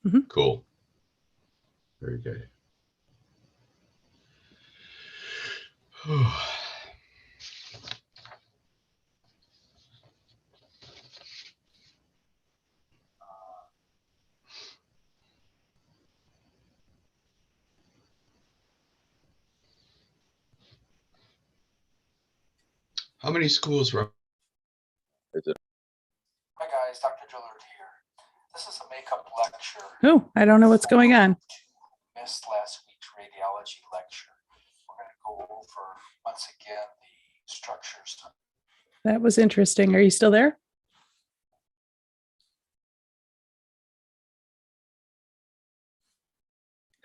Mhm. Cool. Very good. How many schools were? Is it? Hi guys, Dr. Dillard here. This is a makeup lecture. Oh, I don't know what's going on. Missed last week's radiology lecture. We're going to go over once again the structures. That was interesting. Are you still there?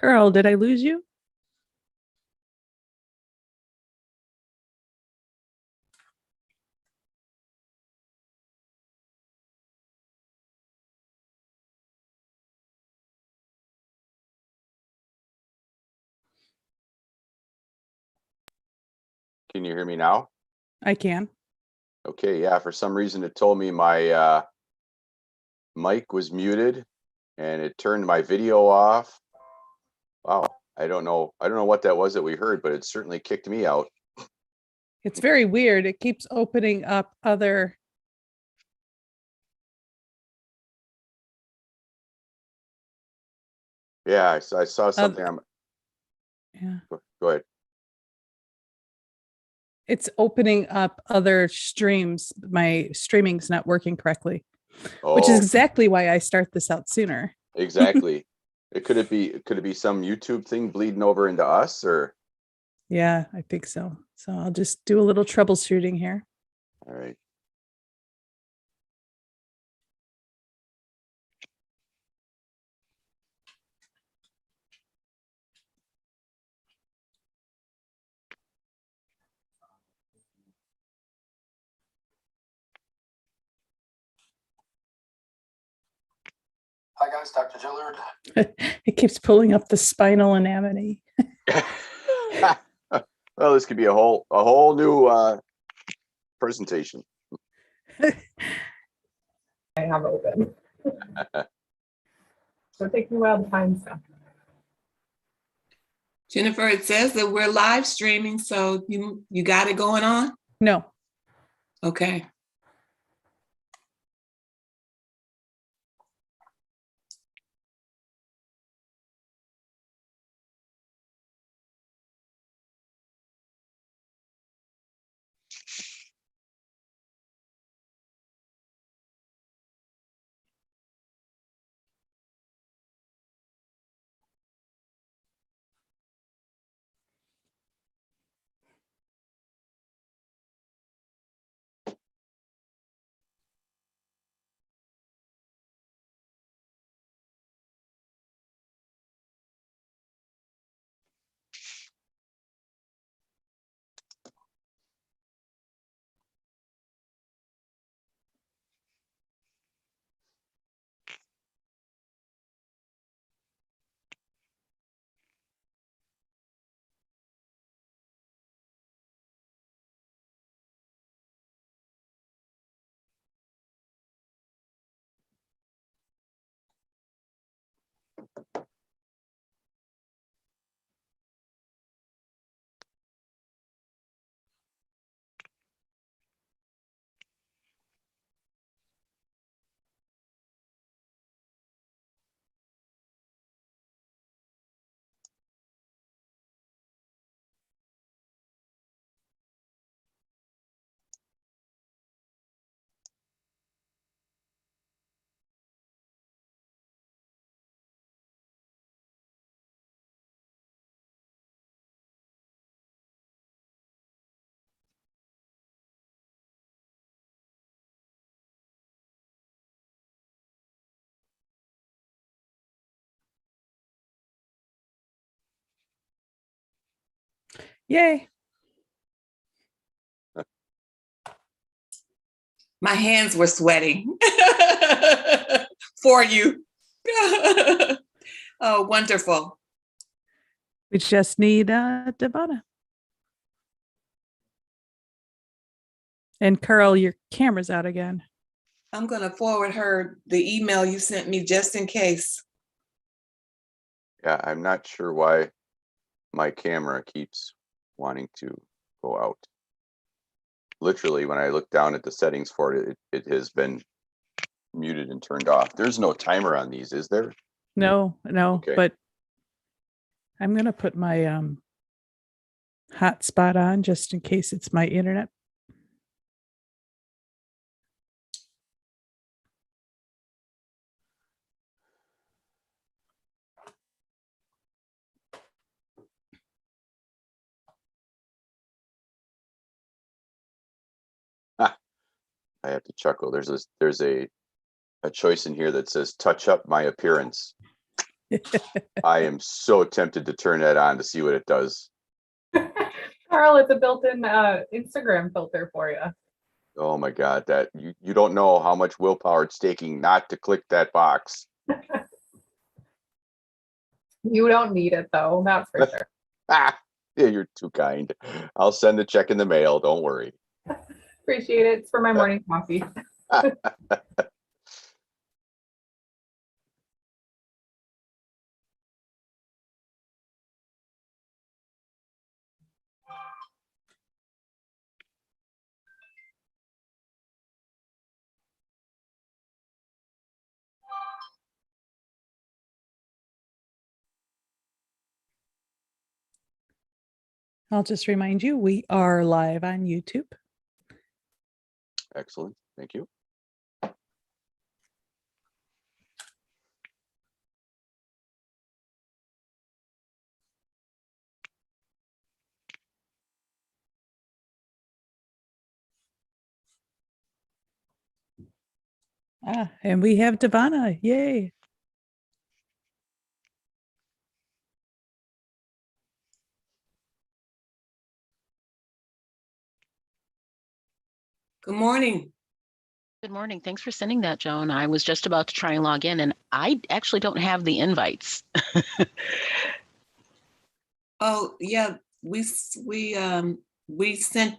Carl, did I lose you? Can you hear me now? I can. Okay, yeah, for some reason it told me my mic was muted and it turned my video off. Wow, I don't know what that was that we heard, but it certainly kicked me out. It's very weird. It keeps opening up other. Yeah, I saw something. Yeah. Go ahead. It's opening up other streams. My streaming's not working correctly, which is Oh, exactly why I start this out sooner. exactly. Could it be some YouTube thing bleeding over into us, or? Yeah, I think so. So I'll just do a little troubleshooting here. All right. Hi guys, Dr. Dillard. It keeps pulling up the spinal anatomy. Well, this could be a whole new presentation. I have open. So it takes me a while to find stuff. Jennifer, it says that we're live streaming, so you got it going on? No. Okay. Yay. My hands were sweating for you. Oh, wonderful. We just need Devonna. And Carl, your camera's out again. I'm going to forward her the email you sent me just in case. Yeah, I'm not sure why my camera keeps wanting to go out. Literally, when I look down at the settings for it, it has been muted and turned off. There's no timer on these, is there? No, Okay. but I'm gonna put my hotspot on just in case it's my internet. I have to chuckle. There's a choice in here that says touch up my appearance. I am so tempted to turn that on to see what it does. Carl, it's a built-in Instagram filter for you. Oh my God, that you don't know how much willpower it's taking not to click that box. You don't need it though, that's for sure. Ah, yeah, you're too kind. I'll send the check in the mail. Don't worry. Appreciate it. It's for my morning coffee. I'll just remind you, we are live on YouTube. Excellent. Thank you. And we have Devana. Yay. Good morning. Good morning. Thanks for sending that, Joan. I was just about to try and log in, and I actually don't have the invites. Oh, yeah, we sent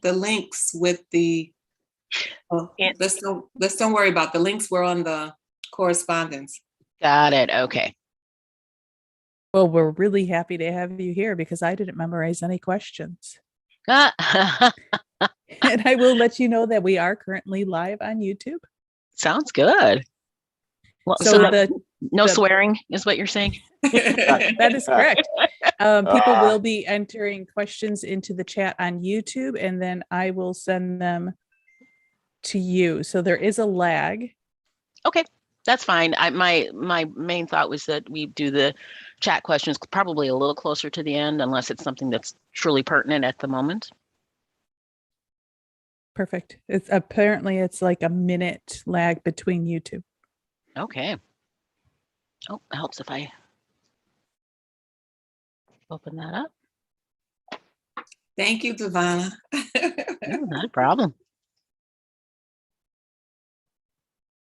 the links with the, And- let's don't worry about the links were on the correspondence. Got it. Okay. Well, we're really happy to have you here because I didn't memorize any questions. And I will let you know that we are currently live on YouTube. Sounds good. Well, So no the- swearing is what you're saying? that is correct. People Ah. will be entering questions into the chat on YouTube, and then I will send them to you. So there is a lag. Okay, that's fine. My main thought was that we do the chat questions probably a little closer to the end, unless it's something that's truly pertinent at the moment. Perfect. It's apparently like a minute lag between YouTube. Okay. Oh, it helps if I open that up. Thank you, Devana. No, not a problem.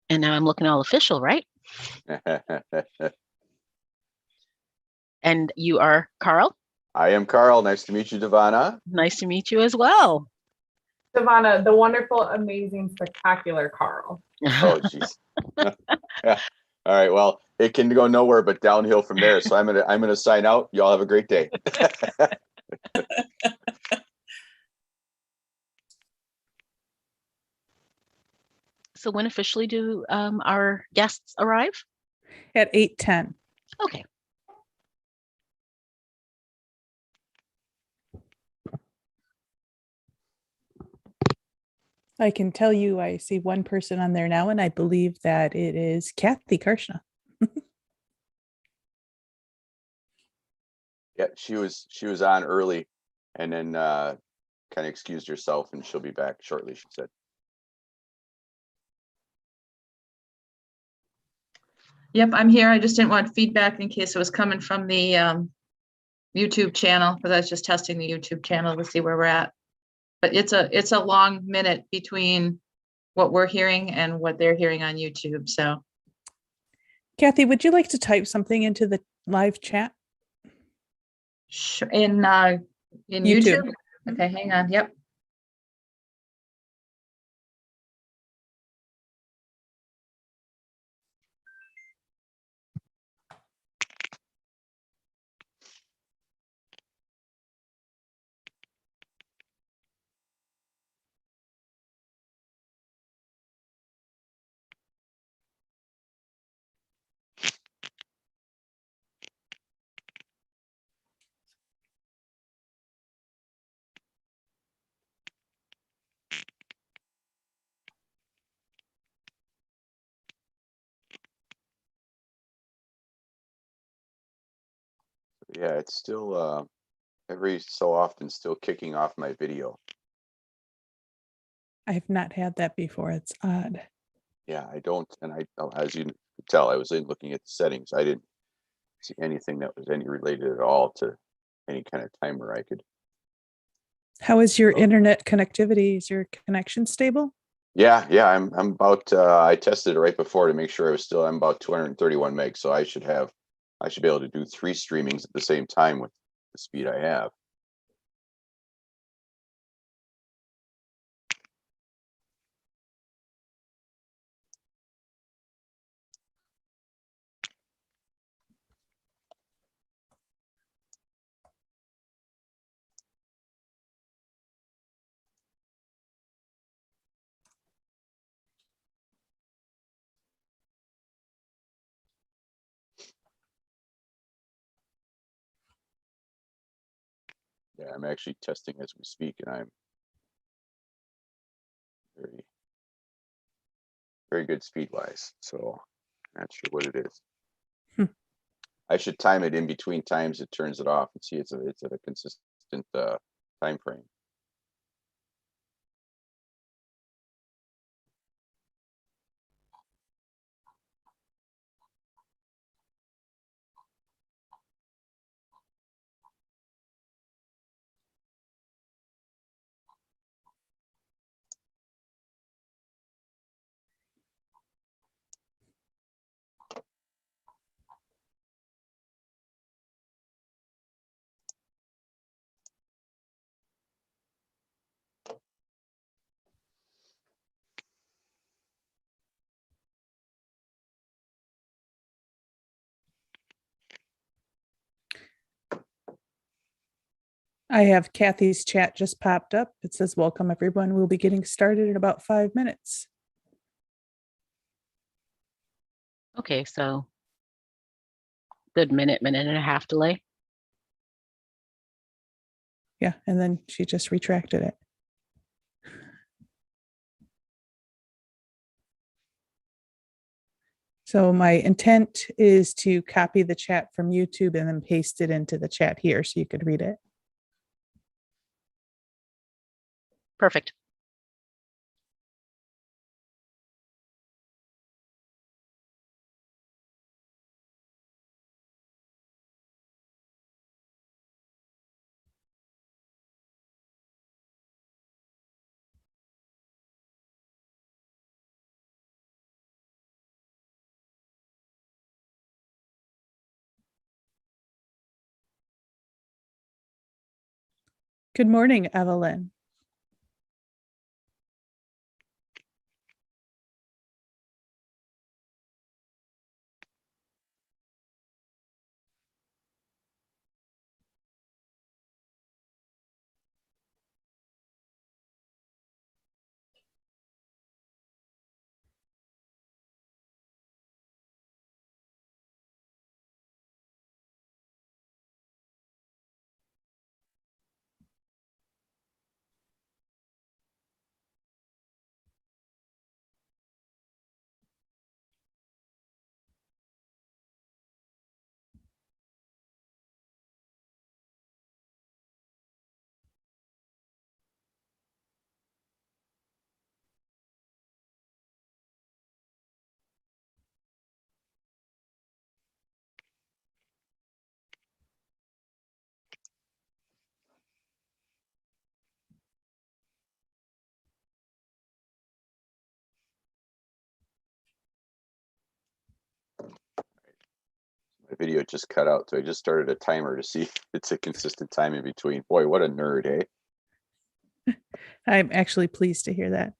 And now I'm looking all official, right? And you are Carl? I am Carl. Nice to meet you, Devana. Nice to meet you as well. Savannah, the wonderful, amazing, spectacular Carl. Oh, jeez. Yeah. All right. Well, it can go nowhere but downhill from there. So I'm gonna sign out. Y'all have a great day. So when officially do our guests arrive? At 8:10. Okay. I can tell you I see one person on there now, and I believe that it is Kathy Karshna. Yeah, she was on early and then kind of excused herself, and she'll be back shortly, she said. Yep, I'm here. I just didn't want feedback in case it was coming from the YouTube channel, because I was just testing the YouTube channel to see where we're at. But it's a long minute between what we're hearing and what they're hearing on YouTube. So Kathy, would you like to type something into the live chat? in YouTube. YouTube. Okay, hang on. Yep. Yeah, it's still every so often still kicking off my video. I have not had that before. It's odd. Yeah, I don't, and as you can tell, I was looking at the settings. I didn't see anything that was any related at all to any kind of timer I could. How is your internet connectivity? Is your connection stable? Yeah, I'm about I tested it right before to make sure I'm about 231 megs, so I should be able to do 3 streamings at the same time with the speed I have. Yeah, I'm actually testing as we speak, and I'm very, very good speed wise. So not sure what it is. Hmm. I should time it in between times it turns it off and see it's at a consistent time frame. I have Kathy's chat just popped up. It says, welcome everyone. We'll be getting started in about 5 minutes. Okay, so good minute and a half delay. Yeah, and then she just retracted it. So my intent is to copy the chat from YouTube and then paste it into the chat here so you could read it. Perfect. Good morning, Evelyn. My video just cut out, so I just started a timer to see if it's a consistent time in between. Boy, what a nerd, eh? I'm actually pleased to hear that.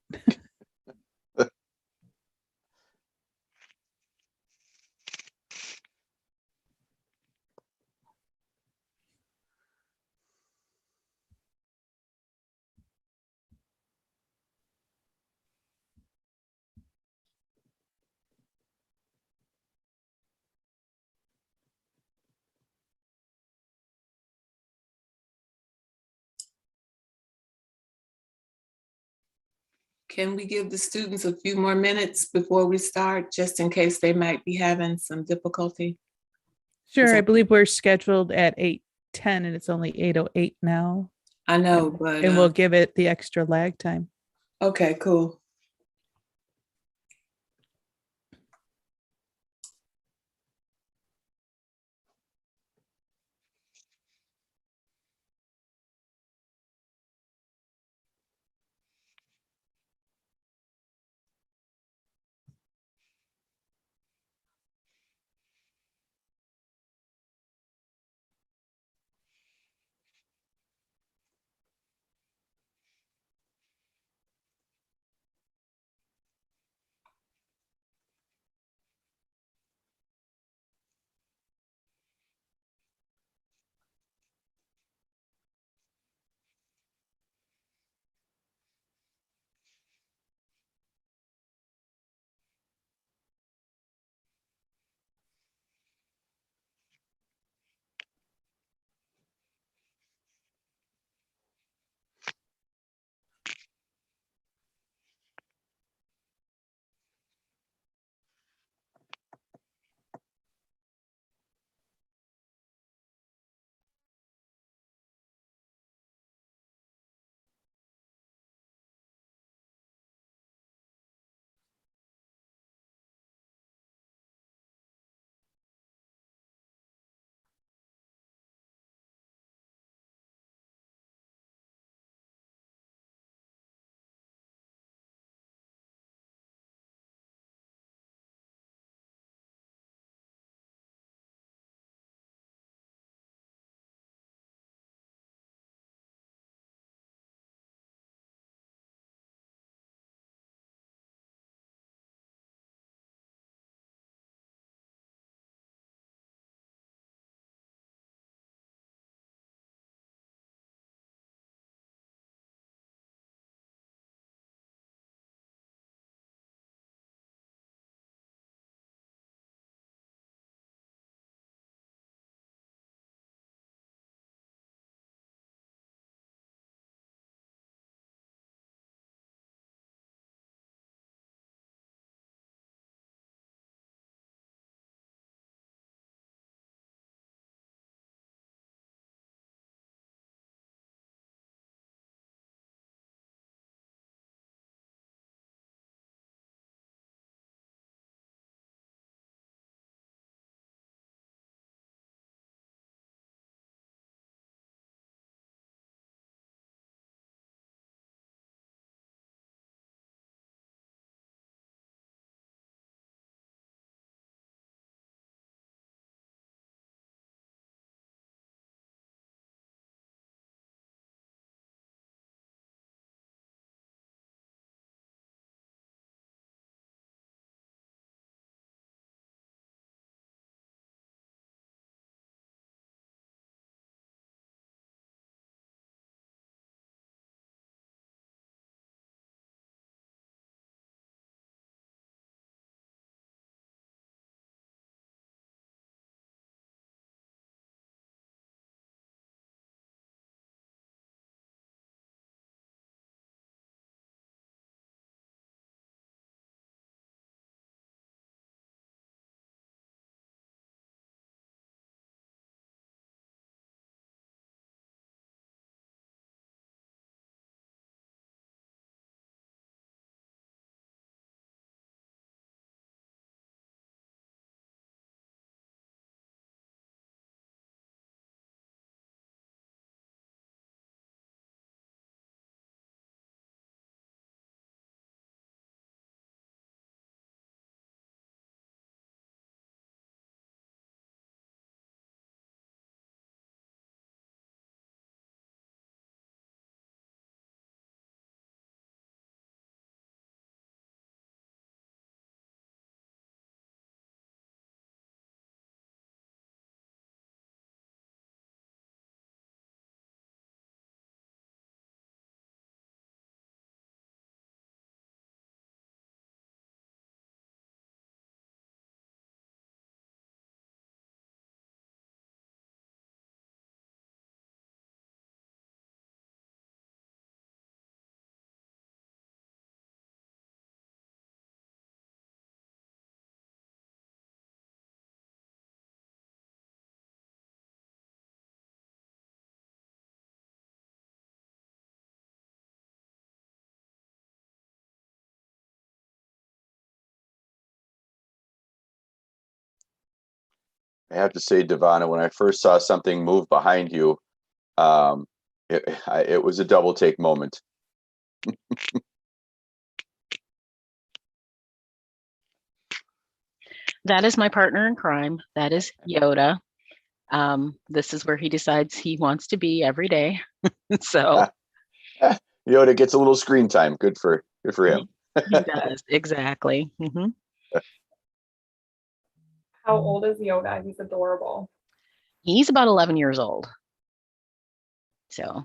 Can we give the students a few more minutes before we start, just in case they might be having some difficulty? Sure, I that- believe we're scheduled at 8:10 and it's only 8:08 now. I know, but And we'll give it the extra lag time. okay, cool. I have to say, Devana, when I first saw something move behind you, it was a double take moment. That is my partner in crime. That is Yoda. This is where he decides he wants to be every day. So Yoda gets a little screen time. Good for him. he does, exactly. Mhm. How old is Yoda? He's adorable. He's about 11 years old. So,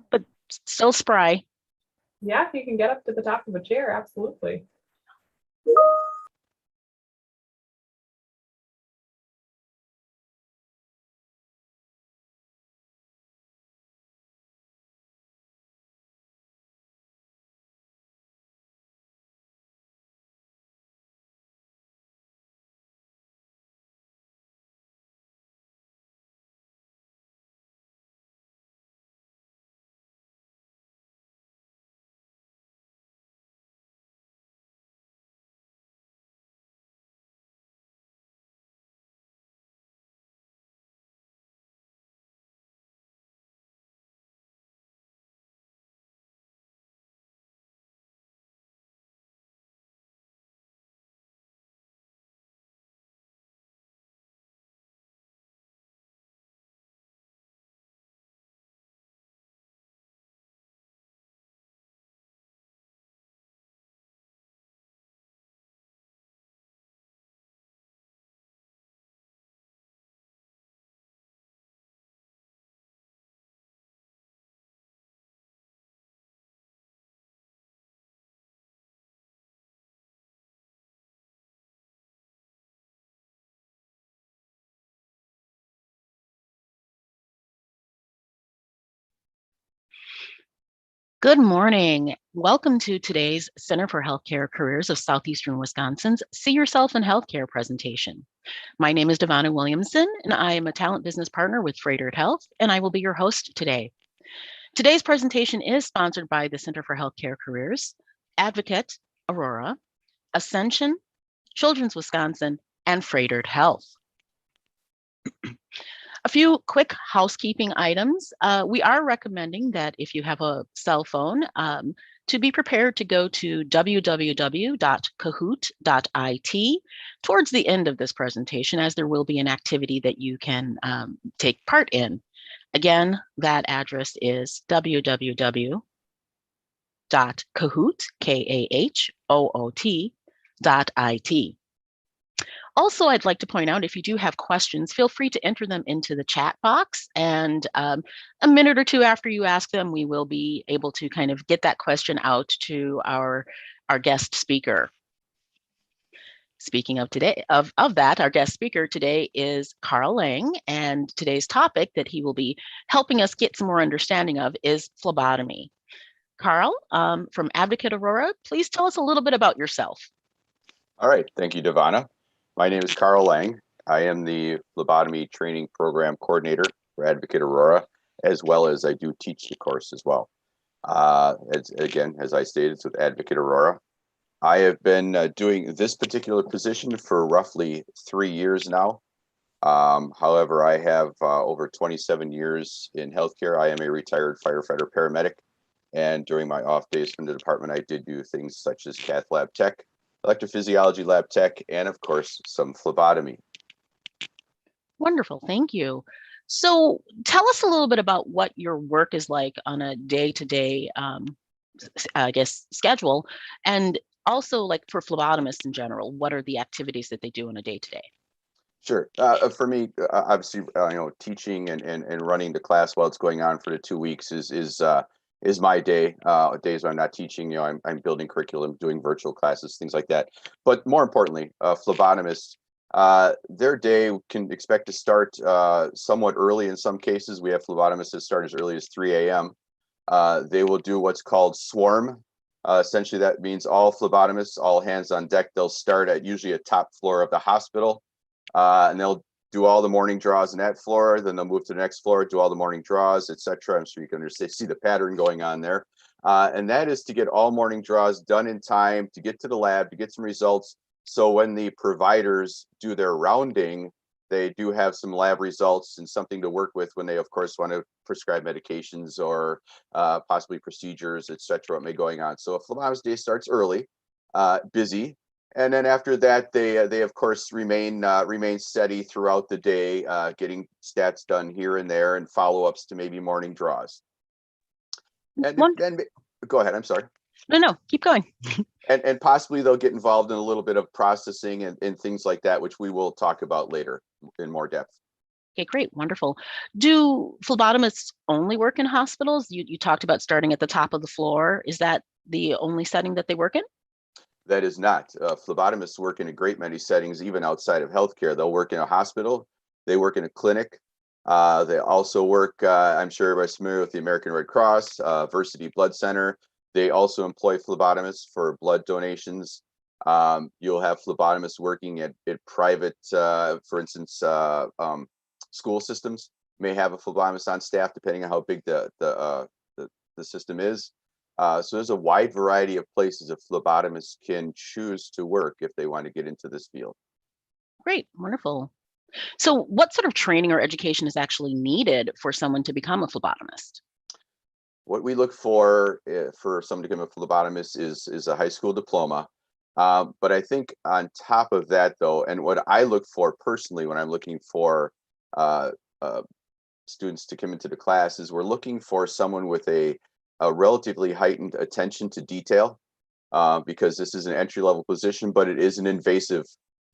but still spry. Yeah, if you can get up to the top of a chair, absolutely. Good morning. Welcome to today's Center for Healthcare Careers of Southeastern Wisconsin's See Yourself in Healthcare presentation. My name is Devana Williamson, and I am a talent business partner with Freighted Health, and I will be your host today. Today's presentation is sponsored by the Center for Healthcare Careers, Advocate, Aurora, Ascension, Children's Wisconsin, and Freighted Health. A few quick housekeeping items. We are recommending that if you have a cell phone, to be prepared to go to www.kahoot.it towards the end of this presentation, as there will be an activity that you can take part in. Again, that address is www.kahoot.it. Also, I'd like to point out, if you do have questions, feel free to enter them into the chat box. And a minute or two after you ask them, we will be able to kind of get that question out to our guest speaker. Speaking of today, of that, our guest speaker today is Carl Lang, and today's topic that he will be helping us get some more understanding of is phlebotomy. Carl, from Advocate Aurora, please tell us a little bit about yourself. All right. Thank you, Devana. My name is Carl Lang. I am the phlebotomy training program coordinator for Advocate Aurora, as well as I do teach the course as well. As I stated, it's with Advocate Aurora. I have been doing this particular position for roughly 3 years now. However, I have over 27 years in healthcare. I am a retired firefighter paramedic. And during my off days from the department, I did do things such as cath lab tech, electrophysiology lab tech, and of course, some phlebotomy. Wonderful, thank you. So tell us a little bit about what your work is like on a day-to-day, schedule, and also like for phlebotomists in general, what are the activities that they do on a day-to-day? Sure. For me, obviously, teaching and running the class while it's going on for the 2 weeks is my day. Days when I'm not teaching, I'm building curriculum, doing virtual classes, things like that. But more importantly, phlebotomists, their day can expect to start somewhat early. In some cases, we have phlebotomists that start as early as 3 a.m. They will do what's called swarm. Essentially, that means all phlebotomists, all hands on deck. They'll start at usually a top floor of the hospital, and they'll do all the morning draws on that floor. Then they'll move to the next floor, do all the morning draws, etc. I'm sure you can see the pattern going on there. And that is to get all morning draws done in time to get to the lab, to get some results. So when the providers do their rounding, they do have some lab results and something to work with when they, of course, want to prescribe medications or possibly procedures, et cetera, what may be going on. So a phlebotomist day starts early, busy. And then after that, they of course remain steady throughout the day, getting stats done here and there and follow-ups to maybe morning draws. And then go ahead, I'm sorry. No, keep going. And possibly they'll get involved in a little bit of processing and things like that, which we will talk about later in more depth. Okay, great, wonderful. Do phlebotomists only work in hospitals? You talked about starting at the top of the floor. Is that the only setting that they work in? That is not. Phlebotomists work in a great many settings, even outside of healthcare. They'll work in a hospital. They work in a clinic. They also work, I'm sure everybody's familiar with the American Red Cross, Versity Blood Center. They also employ phlebotomists for blood donations. You'll have phlebotomists working at private, for instance, school systems may have a phlebotomist on staff, depending on how big the system is. So there's a wide variety of places a phlebotomist can choose to work if they want to get into this field. Great, wonderful. So what sort of training or education is actually needed for someone to become a phlebotomist? What we look for someone to become a phlebotomist is a high school diploma. But I think on top of that, though, and what I look for personally when I'm looking for students to come into the class is we're looking for someone with a relatively heightened attention to detail, because this is an entry-level position, but it is an invasive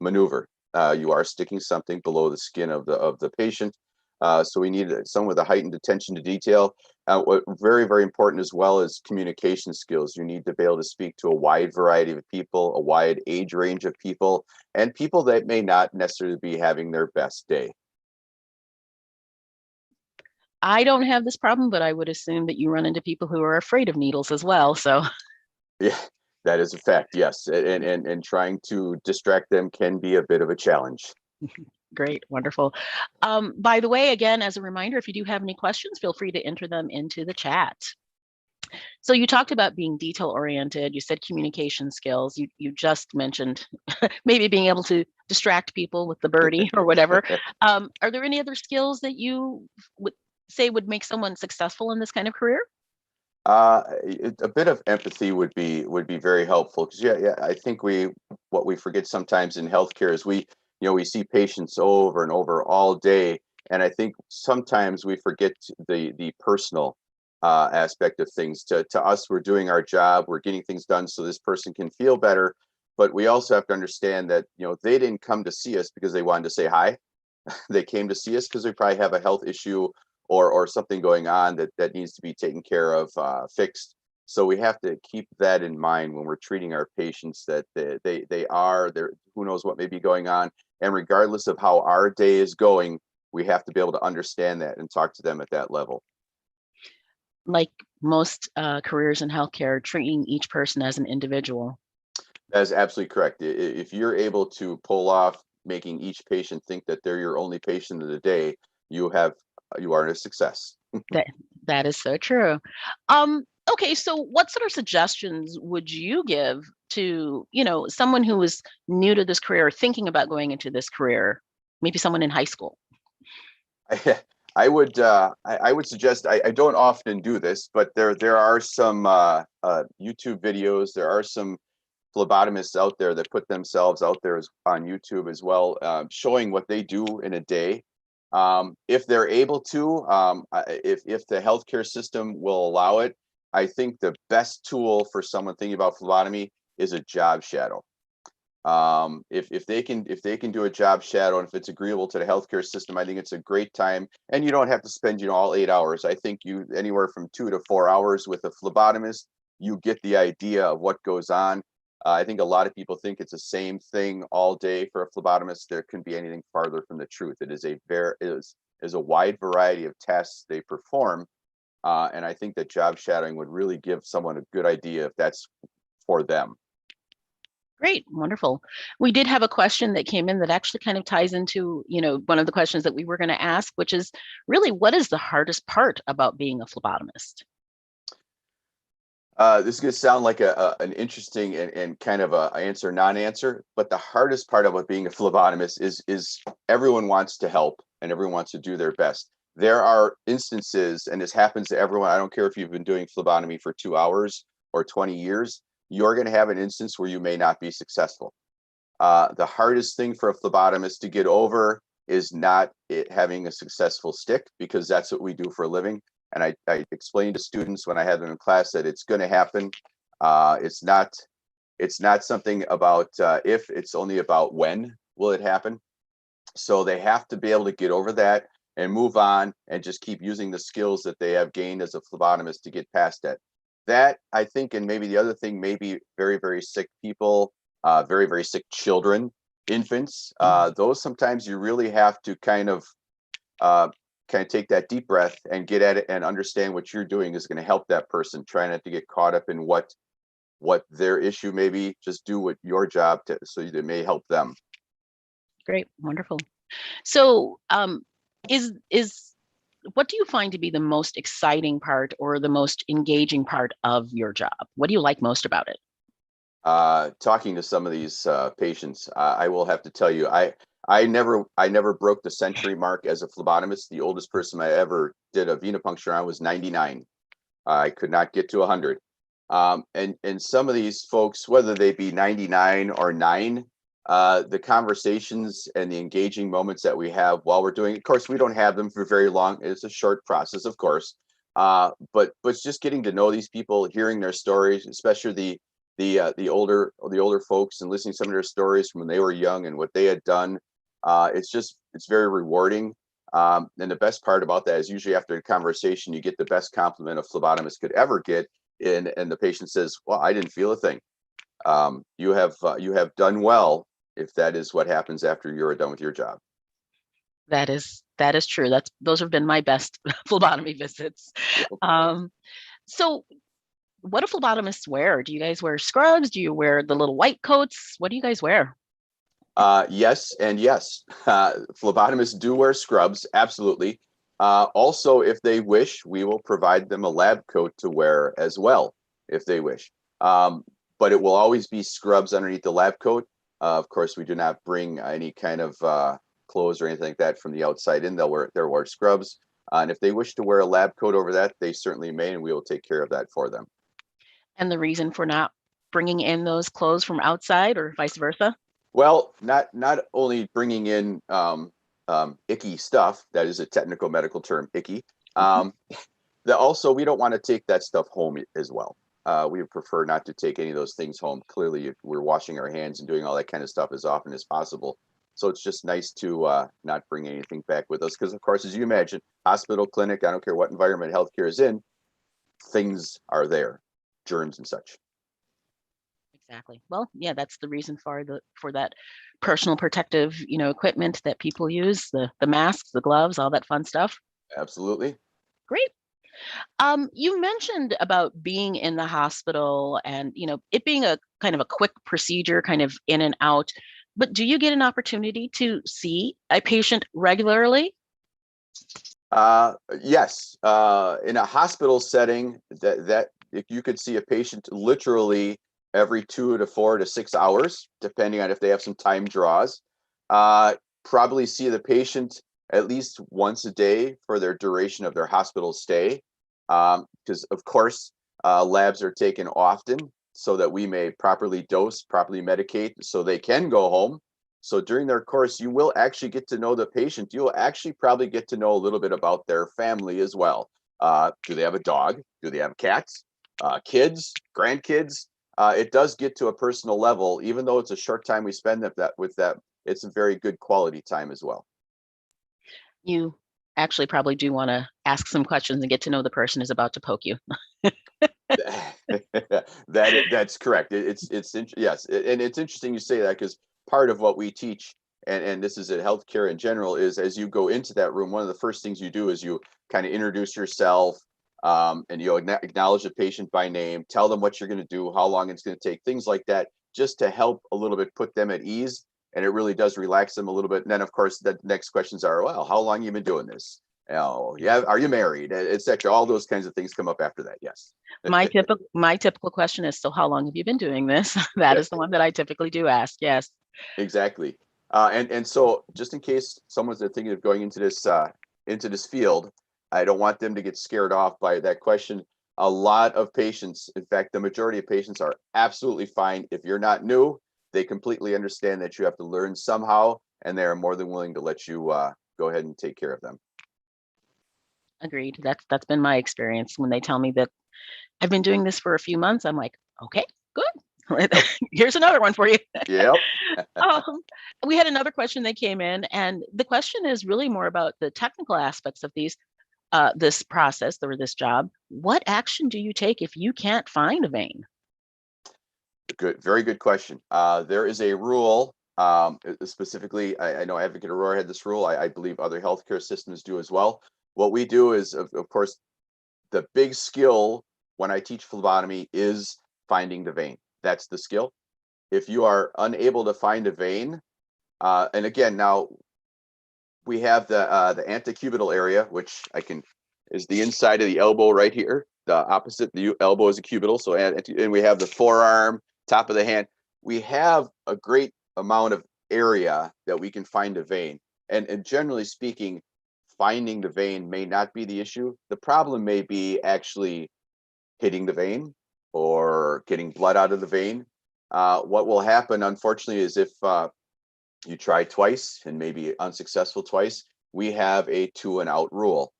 maneuver. You are sticking something below the skin of the patient. So we need someone with a heightened attention to detail. What very, very important as well is communication skills. You need to be able to speak to a wide variety of people, a wide age range of people, and people that may not necessarily be having their best day. I don't have this problem, but I would assume that you run into people who are afraid of needles as well. So yeah, that is a fact. Yes, and trying to distract them can be a bit of a challenge. Great, wonderful. By the way, again, as a reminder, if you do have any questions, feel free to enter them into the chat. So you talked about being detail oriented. You said communication skills. You just mentioned maybe being able to distract people with the birdie or whatever. Are there any other skills that you would say would make someone successful in this kind of career? A bit of empathy would be very helpful, because yeah, I think what we forget sometimes in healthcare is we see patients over and over all day, and I think sometimes we forget the personal aspect of things. To us, we're doing our job, we're getting things done so this person can feel better, but we also have to understand that they didn't come to see us because they wanted to say hi. They came to see us because they probably have a health issue or something going on that needs to be taken care of, fixed. So we have to keep that in mind when we're treating our patients, that they are there. Who knows what may be going on, and regardless of how our day is going, we have to be able to understand that and talk to them at that level. Like most careers in healthcare, treating each person as an individual. That is absolutely correct. If you're able to pull off making each patient think that they're your only patient of the day, you are a success. That is so true. Okay, so what sort of suggestions would you give to someone who is new to this career or thinking about going into this career, maybe someone in high school? I would suggest, I don't often do this, but there are some YouTube videos. There are some phlebotomists out there that put themselves out there on YouTube as well, showing what they do in a day. If they're able to, if the healthcare system will allow it, I think the best tool for someone thinking about phlebotomy is a job shadow. If they can do a job shadow, and if it's agreeable to the healthcare system, I think it's a great time. And you don't have to spend all 8 hours. I think anywhere from 2 to 4 hours with a phlebotomist, you get the idea of what goes on. I think a lot of people think it's the same thing all day for a phlebotomist. There couldn't be anything farther from the truth. It is a wide variety of tests they perform, and I think that job shadowing would really give someone a good idea if that's for them. Great, wonderful. We did have a question that came in that actually kind of ties into one of the questions that we were going to ask, which is really, what is the hardest part about being a phlebotomist? This is going to sound like an interesting and kind of a answer, non-answer, but the hardest part about being a phlebotomist is everyone wants to help and everyone wants to do their best. There are instances, and this happens to everyone. I don't care if you've been doing phlebotomy for 2 hours or 20 years, you're going to have an instance where you may not be successful. The hardest thing for a phlebotomist to get over is not having a successful stick, because that's what we do for a living. And I explained to students when I had them in class that it's going to happen. It's not something about if, it's only about when will it happen. So they have to be able to get over that and move on and just keep using the skills that they have gained as a phlebotomist to get past that. That, I think, and maybe the other thing, maybe very, very sick people, very, very sick children, infants, those sometimes you really have to kind of take that deep breath and get at it and understand what you're doing is going to help that person. Try not to get caught up in what their issue may be. Just do what your job so that it may help them. Great, wonderful. So, what do you find to be the most exciting part or the most engaging part of your job? What do you like most about it? Talking to some of these patients, I will have to tell you, I never broke the century mark as a phlebotomist. The oldest person I ever did a venipuncture on was 99. I could not get to 100. And some of these folks, whether they be 99 or 9, the conversations and the engaging moments that we have while we're doing it, of course, we don't have them for very long. It's a short process, of course. But just getting to know these people, hearing their stories, especially the older folks, and listening to some of their stories from when they were young and what they had done. It's very rewarding. And the best part about that is usually after a conversation, you get the best compliment a phlebotomist could ever get. And the patient says, well, I didn't feel a thing. You have done well, if that is what happens after you're done with your job. That is true. Those have been my best phlebotomy visits. So what do phlebotomists wear? Do you guys wear scrubs? Do you wear the little white coats? What do you guys wear? Yes and yes. Phlebotomists do wear scrubs, absolutely. Also, if they wish, we will provide them a lab coat to wear as well, if they wish. But it will always be scrubs underneath the lab coat. Of course, we do not bring any kind of clothes or anything like that from the outside in. They'll wear scrubs. And if they wish to wear a lab coat over that, they certainly may, and we will take care of that for them. And the reason for not bringing in those clothes from outside, or vice versa? Well, not only bringing in icky stuff, that is a technical medical term, icky. Also, we don't want to take that stuff home as well. We would prefer not to take any of those things home. Clearly, we're washing our hands and doing all that kind of stuff as often as possible. So it's just nice to not bring anything back with us. Because, of course, as you imagine, hospital, clinic, I don't care what environment healthcare is in, things are there, germs and such. Exactly. Well, yeah, that's the reason for that personal protective, equipment that people use, the masks, the gloves, all that fun stuff. Absolutely. Great. You mentioned about being in the hospital and, it being a kind of a quick procedure, kind of in and out, but do you get an opportunity to see a patient regularly? Yes. In a hospital setting, that if you could see a patient literally every 2 to 4 to 6 hours, depending on if they have some time draws. Probably see the patient at least once a day for their duration of their hospital stay. Because of course, labs are taken often so that we may properly dose, properly medicate, so they can go home. So during their course, you will actually get to know the patient. You will actually probably get to know a little bit about their family as well. Do they have a dog? Do they have cats? Kids? Grandkids? It does get to a personal level, even though it's a short time we spend with that. It's a very good quality time as well. You actually probably do want to ask some questions and get to know the person who's about to poke you. That's correct. Yes, and it's interesting you say that, because part of what we teach, and this is at healthcare in general, is as you go into that room, one of the first things you do is you kind of introduce yourself. And you acknowledge the patient by name, tell them what you're going to do, how long it's going to take, things like that, just to help a little bit put them at ease. And it really does relax them a little bit. And then, of course, the next questions are, well, how long have you been doing this? Oh, yeah. Are you married? Etc. All those kinds of things come up after that. Yes. My typical question is, so how long have you been doing this? That is the one that I typically do ask. Yes. Exactly. And so just in case someone's thinking of going into this field, I don't want them to get scared off by that question. A lot of patients, in fact, the majority of patients are absolutely fine. If you're not new, they completely understand that you have to learn somehow, and they are more than willing to let you go ahead and take care of them. Agreed. That's been my experience. When they tell me that I've been doing this for a few months, I'm like, okay, good. Here's another one for you. Yep. Um, we had another question that came in, and the question is really more about the technical aspects of this process or this job. What action do you take if you can't find a vein? Good, very good question. There is a rule, specifically, I know Advocate Aurora had this rule. I believe other healthcare systems do as well. What we do is, of course, the big skill when I teach phlebotomy is finding the vein. That's the skill. If you are unable to find a vein, and again, now we have the antecubital area, which is the inside of the elbow right here. The opposite, the elbow is a cubital. So, and we have the forearm, top of the hand. We have a great amount of area that we can find a vein. And generally speaking, finding the vein may not be the issue. The problem may be actually hitting the vein or getting blood out of the vein. What will happen, unfortunately, is if you try twice and maybe unsuccessful twice, we have a 2 and out rule.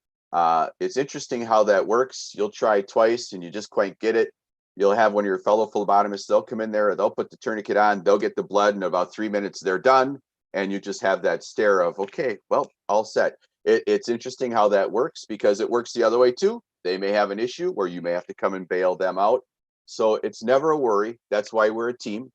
It's interesting how that works. You'll try twice and you just quite get it. You'll have one of your fellow phlebotomists, they'll come in there, they'll put the tourniquet on, they'll get the blood, in about 3 minutes, they're done. And you just have that stare of, okay, well, all set. It's interesting how that works, because it works the other way too. They may have an issue where you may have to come and bail them out. So it's never a worry. That's why we're a team.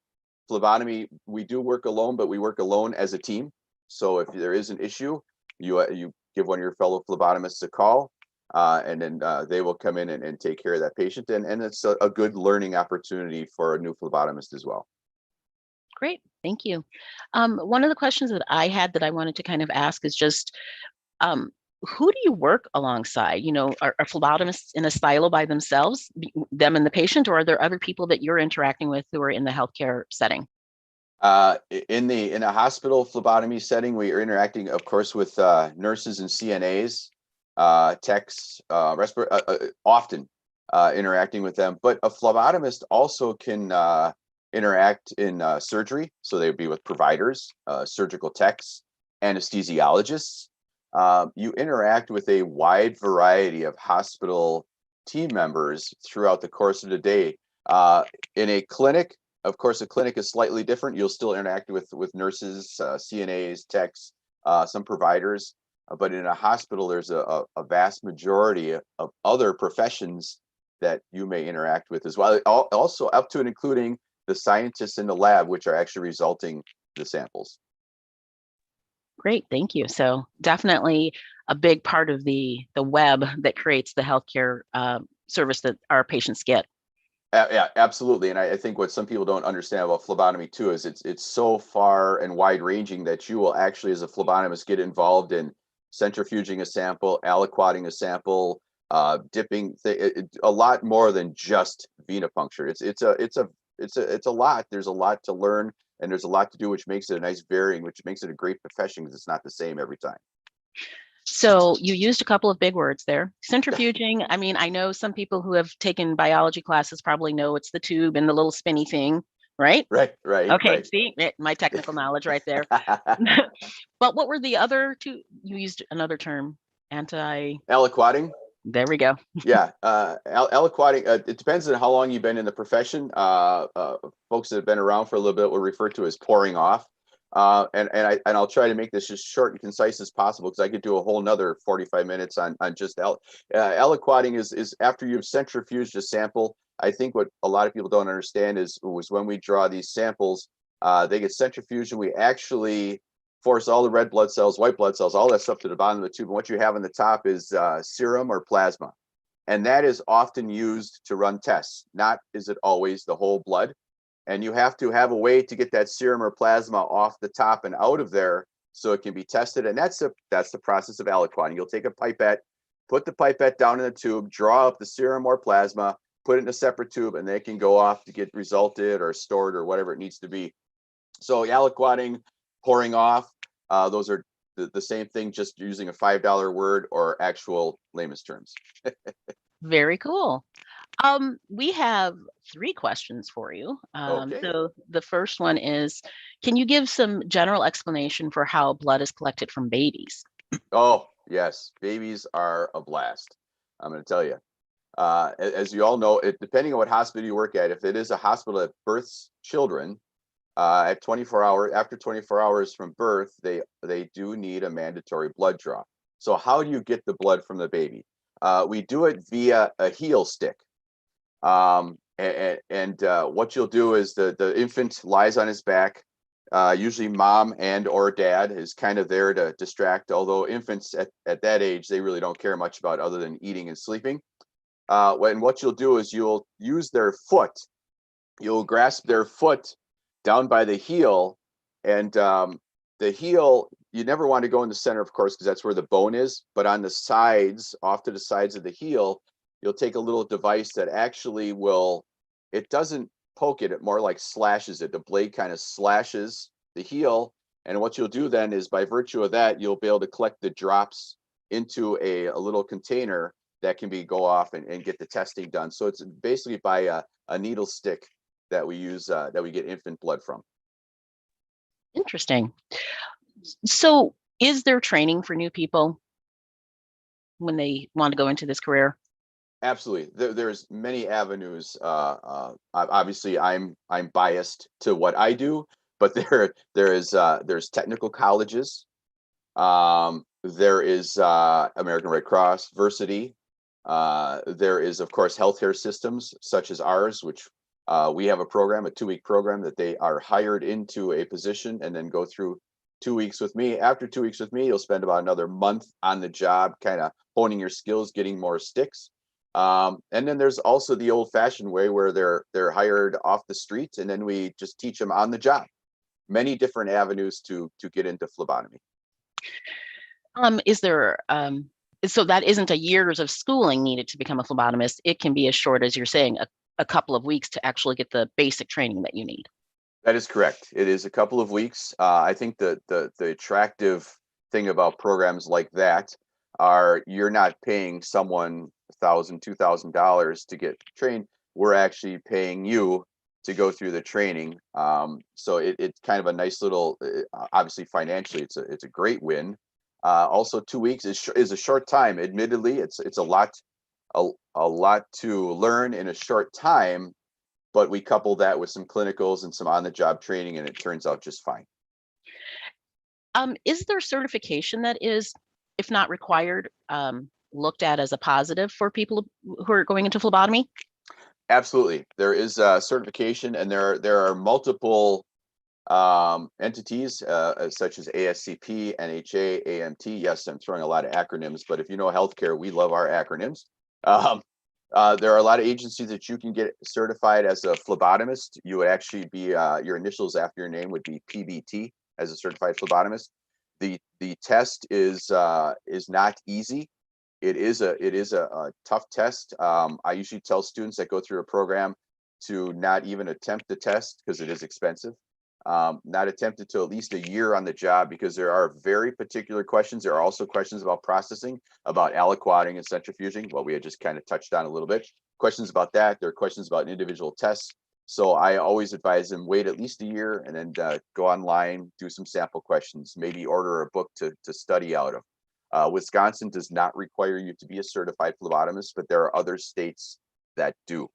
Phlebotomy, we do work alone, but we work alone as a team. So if there is an issue, you give one of your fellow phlebotomists a call, and then they will come in and take care of that patient. And it's a good learning opportunity for a new phlebotomist as well. Great, thank you. One of the questions that I had that I wanted to kind of ask is just, who do you work alongside? You know, are phlebotomists in a silo by themselves, them and the patient, or are there other people that you're interacting with who are in the healthcare setting? In a hospital phlebotomy setting, we are interacting, of course, with nurses and CNAs, techs, often interacting with them. But a phlebotomist also can interact in surgery, so they'd be with providers, surgical techs, anesthesiologists. You interact with a wide variety of hospital team members throughout the course of the day. In a clinic, of course, a clinic is slightly different. You'll still interact with nurses, CNAs, techs, some providers. But in a hospital, there's a vast majority of other professions that you may interact with as well. Also up to and including the scientists in the lab, which are actually resulting the samples. Great, thank you. So definitely a big part of the web that creates the healthcare service that our patients get. Yeah, absolutely. And I think what some people don't understand about phlebotomy too is it's so far and wide ranging that you will actually, as a phlebotomist, get involved in centrifuging a sample, aliquoting a sample, dipping a lot more than just venipuncture. It's a lot. There's a lot to learn, and there's a lot to do, which makes it a nice varying, which makes it a great profession, because it's not the same every time. So you used a couple of big words there. Centrifuging. I mean, I know some people who have taken biology classes probably know it's the tube and the little spinny thing, right? Right. Okay, Right. see, my technical knowledge right there. But what were the other two? You used another term, Aliquoting. There we go. Yeah, aliquoting. It depends on how long you've been in the profession. Folks that have been around for a little bit will refer to as pouring off. And I'll try to make this as short and concise as possible, because I could do a whole nother 45 minutes on just aliquoting is after you've centrifuged a sample. I think what a lot of people don't understand was when we draw these samples, they get centrifuged, and we actually force all the red blood cells, white blood cells, all that stuff to the bottom of the tube. And what you have on the top is serum or plasma. And that is often used to run tests. Not is it always the whole blood. And you have to have a way to get that serum or plasma off the top and out of there so it can be tested. And that's the process of aliquoting. You'll take a pipette, put the pipette down in the tube, draw up the serum or plasma, put it in a separate tube, and they can go off to get resulted or stored or whatever it needs to be. So aliquoting, pouring off, those are the same thing, just using a $5 word or actual layman's terms. Very cool. We have 3 questions for you. Okay. So the first one is, can you give some general explanation for how blood is collected from babies? Oh, yes. Babies are a blast. I'm going to tell you. As you all know, depending on what hospital you work at, if it is a hospital that births children, at 24 hours, after 24 hours from birth, they do need a mandatory blood draw. So how do you get the blood from the baby? We do it via a heel stick. And what you'll do is the infant lies on his back. Usually mom and or dad is kind of there to distract, although infants at that age, they really don't care much about other than eating and sleeping. What you'll do is you'll use their foot. You'll grasp their foot down by the heel, and the heel, you never want to go in the center, of course, because that's where the bone is, but on the sides, off to the sides of the heel, you'll take a little device that actually it doesn't poke it, it more like slashes it. The blade kind of slashes the heel, and what you'll do then is, by virtue of that, you'll be able to collect the drops into a little container that can go off and get the testing done. So it's basically by a needle stick that we use, that we get infant blood from. Interesting. So is there training for new people when they want to go into this career? Absolutely. There's many avenues. Obviously, I'm biased to what I do, but there's technical colleges. There is American Red Cross, Versity. There is, of course, healthcare systems such as ours, which we have a program, a 2-week program, that they are hired into a position and then go through 2 weeks with me. After 2 weeks with me, you'll spend about another month on the job, kind of honing your skills, getting more sticks. And then there's also the old-fashioned way where they're hired off the street, and then we just teach them on the job. Many different avenues to get into phlebotomy. Is there so that isn't a years of schooling needed to become a phlebotomist? It can be as short as, you're saying, a couple of weeks to actually get the basic training that you need. That is correct. It is a couple of weeks. I think the attractive thing about programs like that are you're not paying someone $1,000, $2,000 to get trained. We're actually paying you to go through the training. So it's kind of a nice little, obviously financially, it's a great win. Also, 2 weeks is a short time. Admittedly, it's a lot to learn in a short time, but we couple that with some clinicals and some on-the-job training, and it turns out just fine. Is there certification that is, if not required, looked at as a positive for people who are going into phlebotomy? Absolutely. There is certification, and there are multiple entities such as ASCP, NHA, AMT. Yes, I'm throwing a lot of acronyms, but if you know healthcare, we love our acronyms. There are a lot of agencies that you can get certified as a phlebotomist. You would actually be, your initials after your name would be PBT as a certified phlebotomist. The test is not easy. It is a tough test. I usually tell students that go through a program to not even attempt the test because it is expensive. Not attempt it till at least a year on the job, because there are very particular questions. There are also questions about processing, about aliquoting and centrifuging, what we had just kind of touched on a little bit. Questions about that. There are questions about individual tests. So I always advise them wait at least a year and then go online, do some sample questions, maybe order a book to study out of. Wisconsin does not require you to be a certified phlebotomist, but there are other states that do.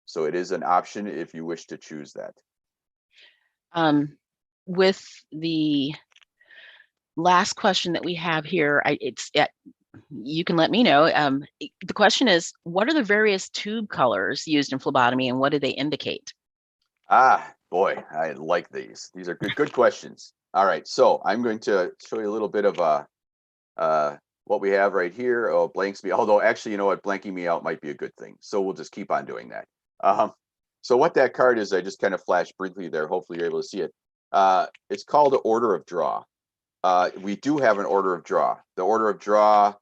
So it is an option if you wish to choose that. With the last question that we have here, you can let me know. The question is, what are the various tube colors used in phlebotomy, and what do they indicate? Ah, boy, I like these. These are good questions. All right, so I'm going to show you a little bit of what we have right here. Oh, blanks me. Although actually, you know what, blanking me out might be a good thing. So we'll just keep on doing that. So what that card is, I just kind of flashed briefly there. Hopefully you're able to see it. It's called the order of draw. we do have an order of draw. The order of draw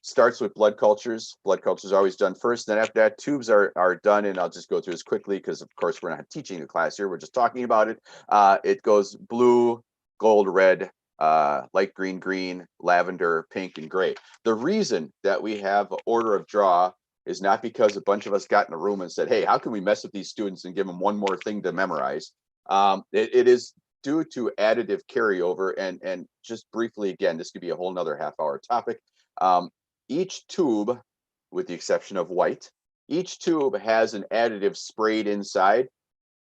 starts with blood cultures. Blood cultures are always done first. Then after that, tubes are done, and I'll just go through this quickly because, of course, we're not teaching the class here. We're just talking about it. It goes blue, gold, red, light green, green, lavender, pink, and gray. The reason that we have an order of draw is not because a bunch of us got in a room and said, hey, how can we mess with these students and give them one more thing to memorize? It is due to additive carryover. And just briefly, again, this could be a whole nother half-hour topic. Each tube, with the exception of white, each tube has an additive sprayed inside.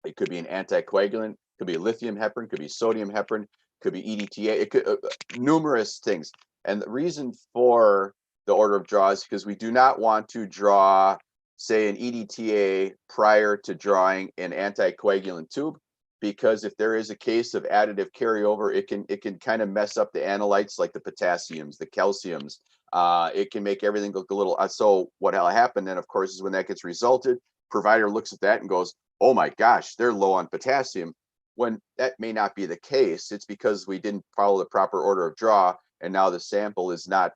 It could be an anticoagulant, could be lithium heparin, could be sodium heparin, could be EDTA, it could numerous things. And the reason for the order of draw is because we do not want to draw, say, an EDTA prior to drawing an anticoagulant tube, because if there is a case of additive carryover, it can kind of mess up the analytes like the potassiums, the calciums. It can make everything look a little. So what'll happen then, of course, is when that gets resulted, provider looks at that and goes, oh my gosh, they're low on potassium. When that may not be the case, it's because we didn't follow the proper order of draw, and now the sample is not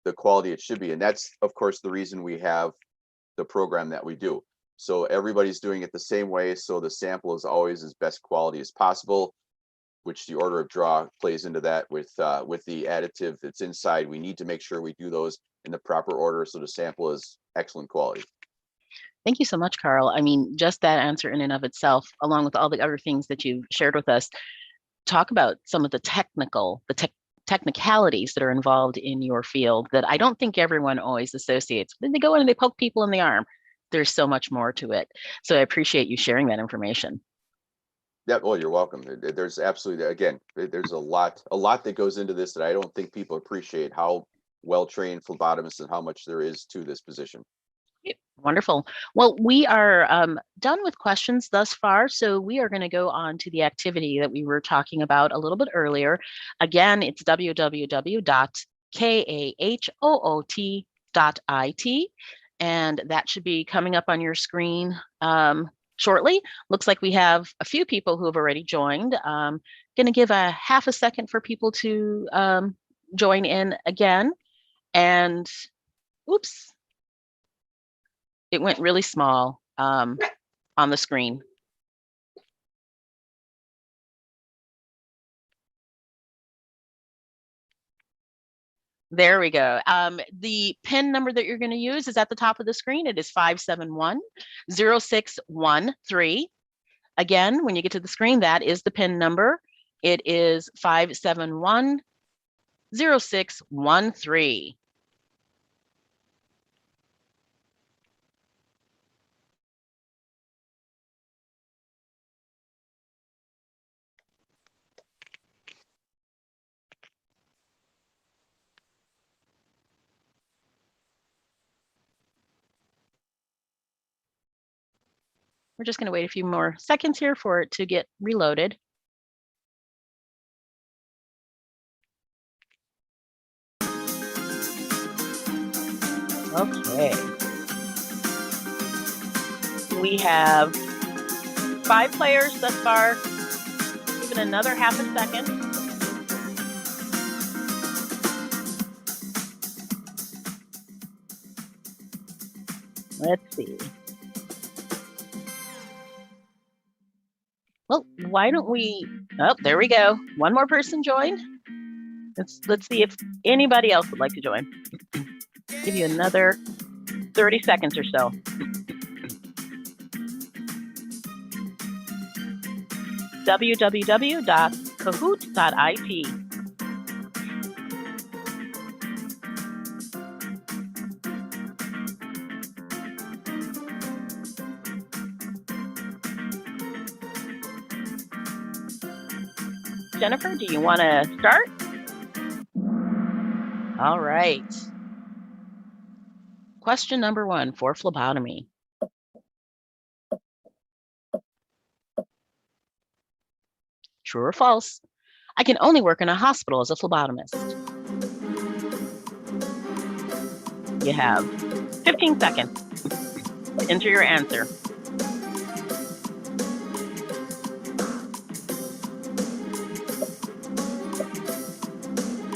the quality it should be. And that's, of course, the reason we have the program that we do. So everybody's doing it the same way, so the sample is always as best quality as possible, which the order of draw plays into that with the additive that's inside. We need to make sure we do those in the proper order so the sample is excellent quality. Thank you so much, Carl. I mean, just that answer in and of itself, along with all the other things that you've shared with us, talk about some of the technicalities that are involved in your field that I don't think everyone always associates. When they go in and they poke people in the arm, there's so much more to it. So I appreciate you sharing that information. Yeah, well, you're welcome. There's absolutely, again, there's a lot that goes into this that I don't think people appreciate, how well-trained phlebotomists and how much there is to this position. Wonderful. Well, we are done with questions thus far, so we are going to go on to the activity that we were talking about a little bit earlier. Again, it's www.kahoot.it, and that should be coming up on your screen shortly. Looks like we have a few people who have already joined. Going to give a half a second for people to join in again. And oops. It went really small on the screen. There we go. The PIN number that you're going to use is at the top of the screen. It is 571-0613. Again, when you get to the screen, that is the PIN number. It is 571-0613. We're just going to wait a few more seconds here for it to get reloaded. Okay. We have 5 players thus far. Give it another half a second. Let's see. Well, why don't we, oh, there we go. One more person joined. Let's see if anybody else would like to join. Give you another 30 seconds or so. www.kahoot.it. Jennifer, do you want to start? All right. Question number 1 for phlebotomy. True or false? I can only work in a hospital as a phlebotomist. You have 15 seconds to enter your answer.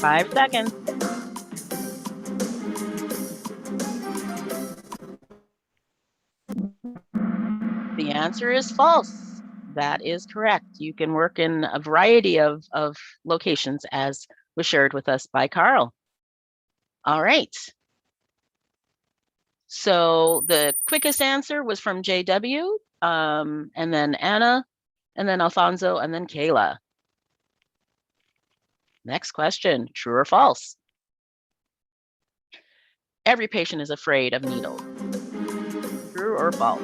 5 seconds. The answer is false. That is correct. You can work in a variety of locations, as was shared with us by Carl. All right. So the quickest answer was from JW, and then Anna, and then Alfonso, and then Kayla. Next question, true or false? Every patient is afraid of needles. True or false?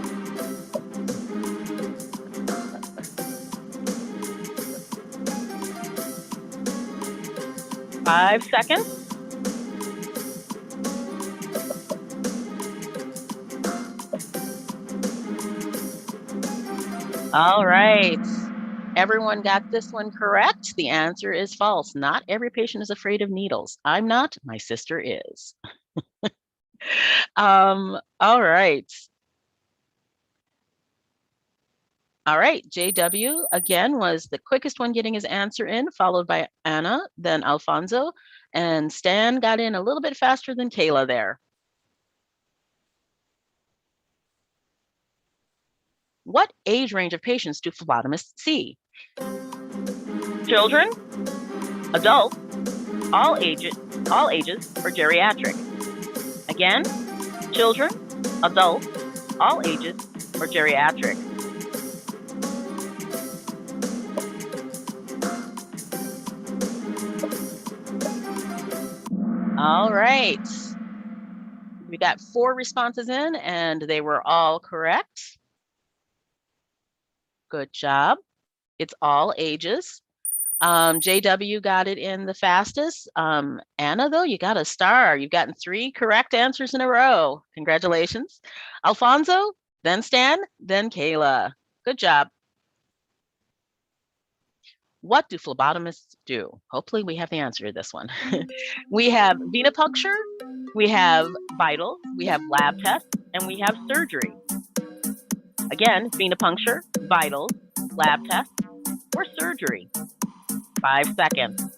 Five seconds. All right. Everyone got this one correct. The answer is false. Not every patient is afraid of needles. I'm not, my sister is. All right. All right, JW again was the quickest one getting his answer in, followed by Anna, then Alfonso, and Stan got in a little bit faster than Kayla there. What age range of patients do phlebotomists see? Children, adults, all ages, or geriatric? Again, children, adults, all ages, or geriatric? All right. We got 4 responses in, and they were all correct. Good job. It's all ages. JW got it in the fastest. Anna, though, you got a star. You've gotten 3 correct answers in a row. Congratulations. Alfonso, then Stan, then Kayla. Good job. What do phlebotomists do? Hopefully we have the answer to this one. We have venipuncture, we have vitals, we have lab tests, and we have surgery. Again, venipuncture, vitals, lab tests, or surgery. 5 seconds.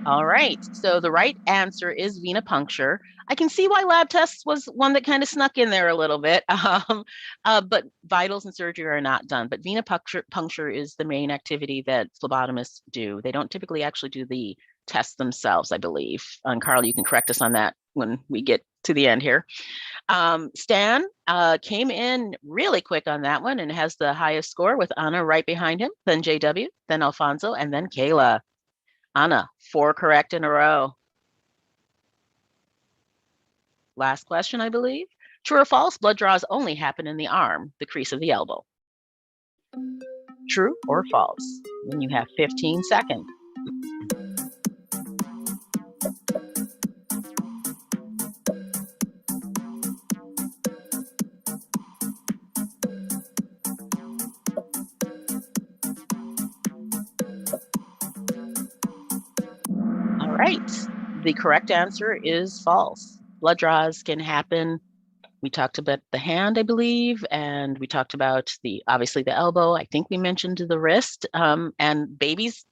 All right, so the right answer is venipuncture. I can see why lab tests was one that kind of snuck in there a little bit, but vitals and surgery are not done. But venipuncture is the main activity that phlebotomists do. They don't typically actually do the tests themselves, I believe. And Carl, you can correct us on that when we get to the end here. Stan came in really quick on that one and has the highest score with Anna right behind him, then JW, then Alfonso, and then Kayla. Anna, 4 correct in a row. Last question, I believe. True or false, blood draws only happen in the arm, the crease of the elbow? True or false? Then you have 15 seconds. All right, the correct answer is false. Blood draws can happen. We talked about the hand, I believe, and we talked about obviously the elbow. I think we mentioned the wrist, and babies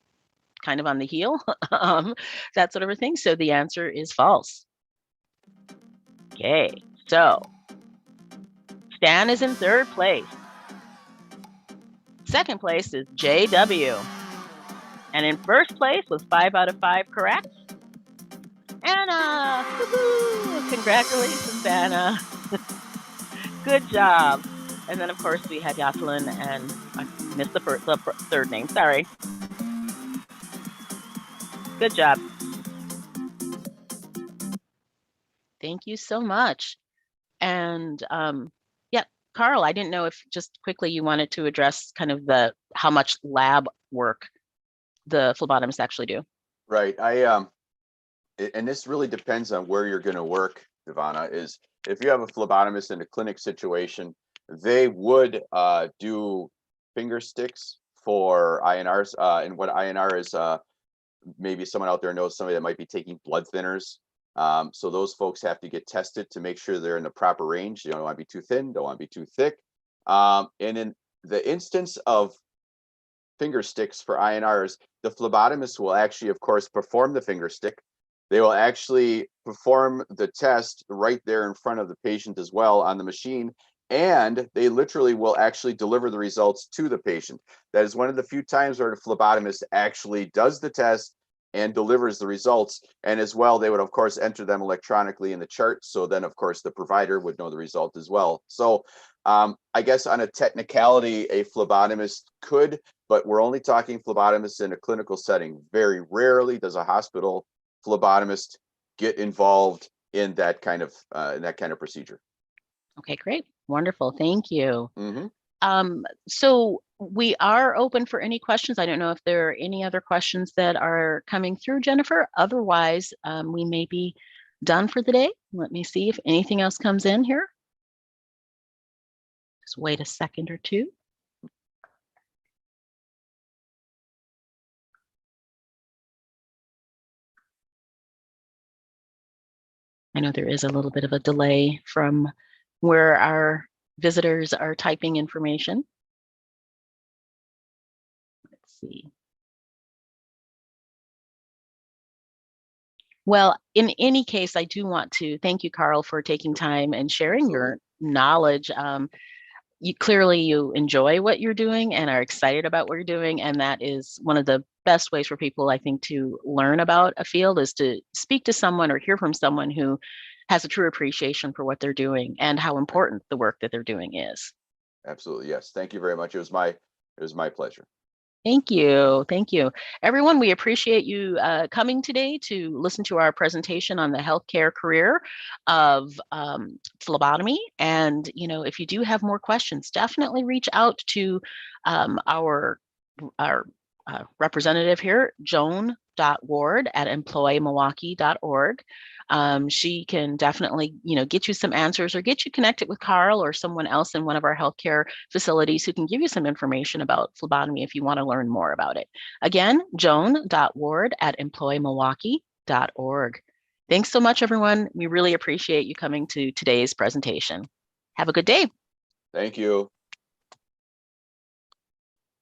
kind of on the heel, that sort of a thing. So the answer is false. Okay, so Stan is in 3rd place. 2nd place is JW. And in 1st place with 5 out of 5 correct, Anna. Woohoo! Congratulations, Anna. Good job. And then, of course, we had Jocelyn, and I missed the 3rd name. Sorry. Good job. Thank you so much. And yeah, Carl, I didn't know if just quickly you wanted to address kind of how much lab work the phlebotomists actually do. Right. And this really depends on where you're going to work, Ivana, is if you have a phlebotomist in a clinic situation, they would do finger sticks for INRs. And what INR is, maybe someone out there knows somebody that might be taking blood thinners. So those folks have to get tested to make sure they're in the proper range. You don't want to be too thin, don't want to be too thick. And in the instance of finger sticks for INRs, the phlebotomist will actually, of course, perform the finger stick. They will actually perform the test right there in front of the patient as well on the machine. And they literally will actually deliver the results to the patient. That is one of the few times where the phlebotomist actually does the test and delivers the results. And as well, they would, of course, enter them electronically in the chart. So then, of course, the provider would know the result as well. So I guess on a technicality, a phlebotomist could, but we're only talking phlebotomists in a clinical setting. Very rarely does a hospital phlebotomist get involved in that kind of procedure. Okay, great. Wonderful. Thank you. Mm-hmm. So we are open for any questions. I don't know if there are any other questions that are coming through, Jennifer. Otherwise, we may be done for the day. Let me see if anything else comes in here. Just wait a second or two. I know there is a little bit of a delay from where our visitors are typing information. Let's see. Well, in any case, I do want to thank you, Carl, for taking time and sharing your knowledge. You clearly enjoy what you're doing and are excited about what you're doing. And that is one of the best ways for people, I think, to learn about a field is to speak to someone or hear from someone who has a true appreciation for what they're doing and how important the work that they're doing is. Absolutely. Yes. Thank you very much. It was my pleasure. Thank you. Thank you. Everyone, we appreciate you coming today to listen to our presentation on the healthcare career of phlebotomy. And, if you do have more questions, definitely reach out to our representative here, joan.ward@employmilwaukee.org. She can definitely, get you some answers or get you connected with Carl or someone else in one of our healthcare facilities who can give you some information about phlebotomy if you want to learn more about it. Again, joan.ward@employmilwaukee.org. Thanks so much, everyone. We really appreciate you coming to today's presentation. Have a good day. Thank you.